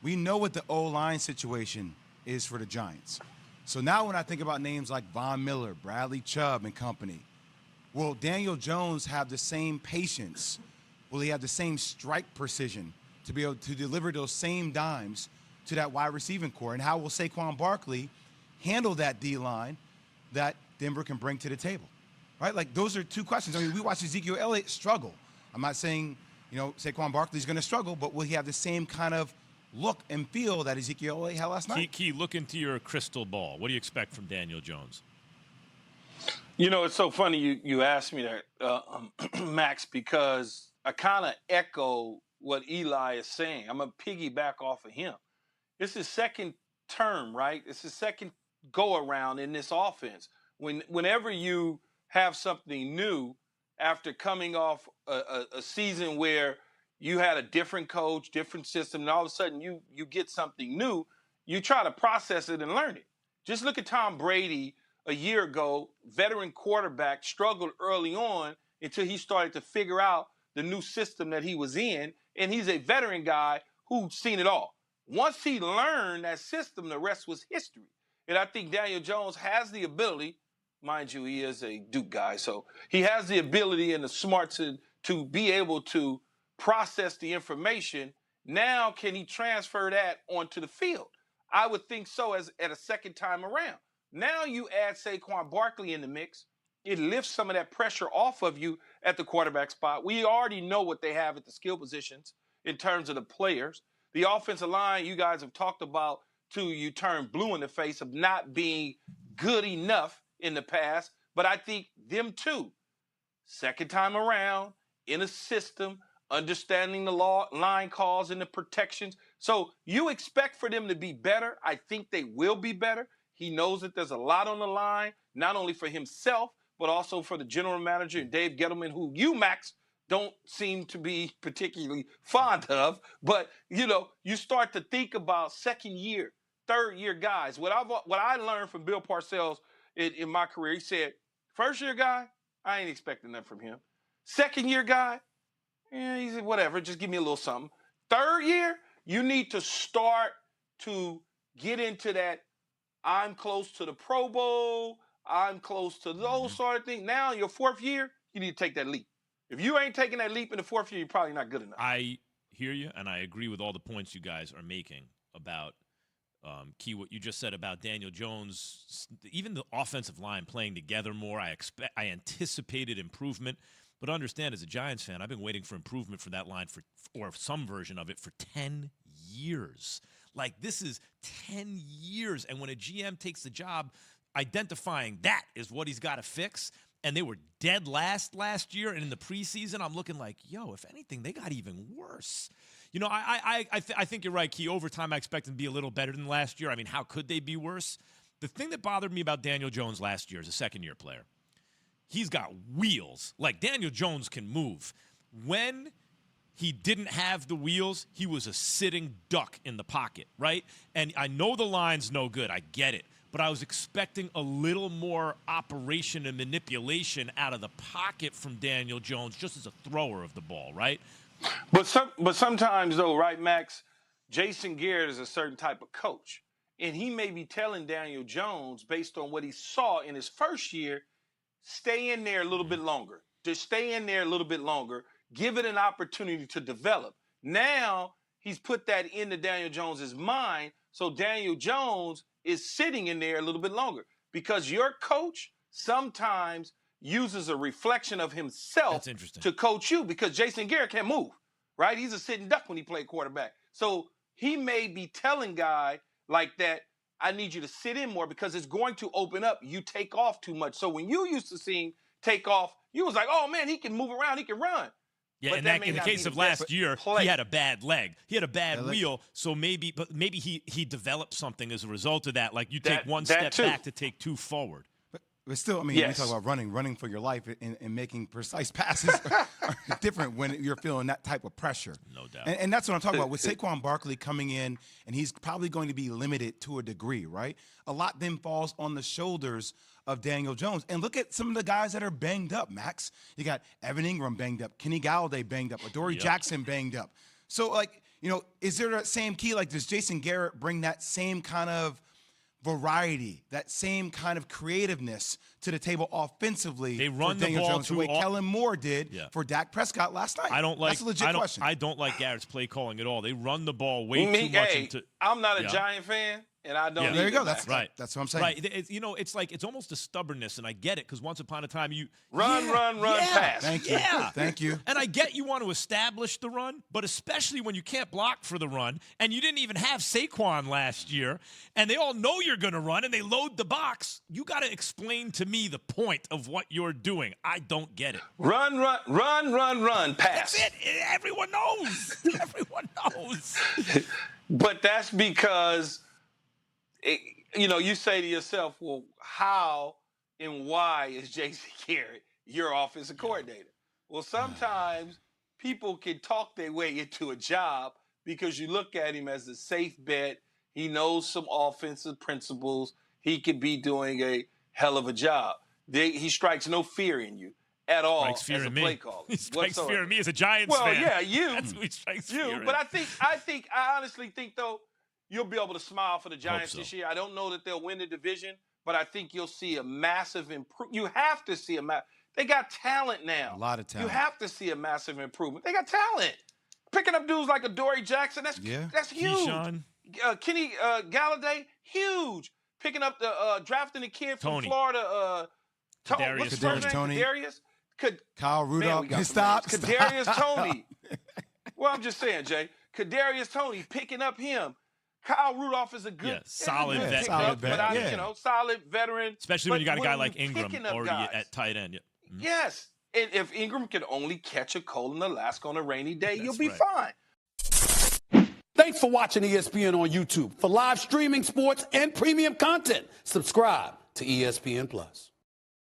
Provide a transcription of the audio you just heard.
we know what the O-line situation is for the Giants. So now when I think about names like Von Miller, Bradley Chubb and company, will Daniel Jones have the same patience? Will he have the same strike precision to be able to deliver those same dimes to that wide receiving core? And how will Saquon Barkley handle that D-line that Denver can bring to the table? Right? Like, those are two questions. I mean, we watched Ezekiel Elliott struggle. I'm not saying, Saquon Barkley's going to struggle, but will he have the same kind of look and feel that Ezekiel Elliott had last night? Key, look into your crystal ball. What do you expect from Daniel Jones? It's so funny you asked me that, Max, because I kind of echo what Eli is saying. I'm going to piggyback off of him. It's his second term, right? It's his second go-around in this offense. Whenever you have something new after coming off a season where you had a different coach, different system, and all of a sudden you get something new, you try to process it and learn it. Just look at Tom Brady a year ago, veteran quarterback, struggled early on until he started to figure out the new system that he was in, and he's a veteran guy who's seen it all. Once he learned that system, the rest was history. And I think Daniel Jones has the ability, mind you, he is a Duke guy, so he has the ability and the smarts to be able to process the information. Now, can he transfer that onto the field? I would think so at a second time around. Now you add Saquon Barkley in the mix. It lifts some of that pressure off of you at the quarterback spot. We already know what they have at the skill positions in terms of the players. The offensive line, you guys have talked about, too, you turn blue in the face of not being good enough in the past. But I think them too, second time around, in a system, understanding the line calls and the protections. So you expect for them to be better. I think they will be better. He knows that there's a lot on the line, not only for himself, but also for the general manager and Dave Gettleman, who you, Max, don't seem to be particularly fond of. But, you start to think about second year, third year guys. What I learned from Bill Parcells in my career, he said, first year guy, I ain't expecting that from him. Second year guy, he said, whatever, just give me a little something. Third year, you need to start to get into that, I'm close to the Pro Bowl, I'm close to those sort of things. Now, your fourth year, you need to take that leap. If you ain't taking that leap in the fourth year, you're probably not good enough. I hear you, and I agree with all the points you guys are making about Key, what you just said about Daniel Jones, even the offensive line playing together more. I anticipated improvement, but understand, as a Giants fan, I've been waiting for improvement for that line or some version of it for 10 years. Like, this is 10 years, and when a GM takes the job identifying that is what he's got to fix, and they were dead last year, and in the preseason, I'm looking like, if anything, they got even worse. I think you're right, Key. Over time, I expect them to be a little better than last year. I mean, how could they be worse? The thing that bothered me about Daniel Jones last year as a second-year player, he's got wheels. Like, Daniel Jones can move. When he didn't have the wheels, he was a sitting duck in the pocket, right? And I know the line's no good. I get it. But I was expecting a little more operation and manipulation out of the pocket from Daniel Jones just as a thrower of the ball, right? But sometimes, though, right, Max, Jason Garrett is a certain type of coach. And he may be telling Daniel Jones, based on what he saw in his first year, stay in there a little bit longer. Just stay in there a little bit longer. Give it an opportunity to develop. Now he's put that into Daniel Jones's mind, so Daniel Jones is sitting in there a little bit longer. Because your coach sometimes uses a reflection of himself to coach you, because Jason Garrett can't move, right? He's a sitting duck when he played quarterback. So he may be telling guy like that, I need you to sit in more because it's going to open up. You take off too much. So when you used to see him take off, you was like, oh, man, he can move around, he can run. Yeah, in the case of last year, he had a bad leg. He had a bad wheel, so maybe he developed something as a result of that. Like, you take one step back to take two forward. But still, I mean, we talk about running for your life and making precise passes are different when you're feeling that type of pressure. No doubt. And that's what I'm talking about. With Saquon Barkley coming in, and he's probably going to be limited to a degree, right? A lot then falls on the shoulders of Daniel Jones. And look at some of the guys that are banged up, Max. You got Evan Ingram banged up, Kenny Galladay banged up, Adoree Jackson banged up. So, like, is there that same key? Like, does Jason Garrett bring that same kind of variety, that same kind of creativeness to the table offensively? They run for the Daniel ball Jones, the way Kellen Moore did for Dak Prescott last night. That's a legit question. I don't like Garrett's play calling at all. They run the ball way too much. I'm not a Giant fan, and I don't. Yeah, there you go. That's right. That's what I'm saying. Right. It's almost a stubbornness, and I get it because once upon a time you run, pass. Thank you. Yeah. Thank you. And I get you want to establish the run, but especially when you can't block for the run, and you didn't even have Saquon last year, and they all know you're going to run, and they load the box. You got to explain to me the point of what you're doing. I don't get it. Run, pass. That's it. Everyone knows. Everyone knows. But that's because, you say to yourself, well, how and why is Jason Garrett your offensive coordinator? Well, sometimes people can talk their way into a job because you look at him as a safe bet. He knows some offensive principles. He could be doing a hell of a job. He strikes no fear in you at all as a play caller. He strikes fear in me as a Giants fan. Well, yeah, you. That's who he strikes fear in. But I honestly think, though, you'll be able to smile for the Giants this year. I don't know that they'll win the division, but I think you'll see a massive improvement. You have to see they got talent now. A lot of talent. You have to see a massive improvement. They got talent. Picking up dudes like Adoree Jackson, that's huge. Keyshawn. Kenny Galladay, huge. Picking up drafting the kid from Florida, Kadarius Toney. Kyle Rudolph. Stop. Kadarius Toney. Well, I'm just saying, Jay. Kadarius Toney, picking up him. Kyle Rudolph is a good, solid vet. Solid veteran. Especially when you got a guy like Ingram already at tight end. Mm-hmm. Yes. And if Ingram can only catch a cold in Alaska on a rainy day, you'll be fine. Thanks for watching ESPN on YouTube. For live streaming, sports, and premium content, subscribe to ESPN+.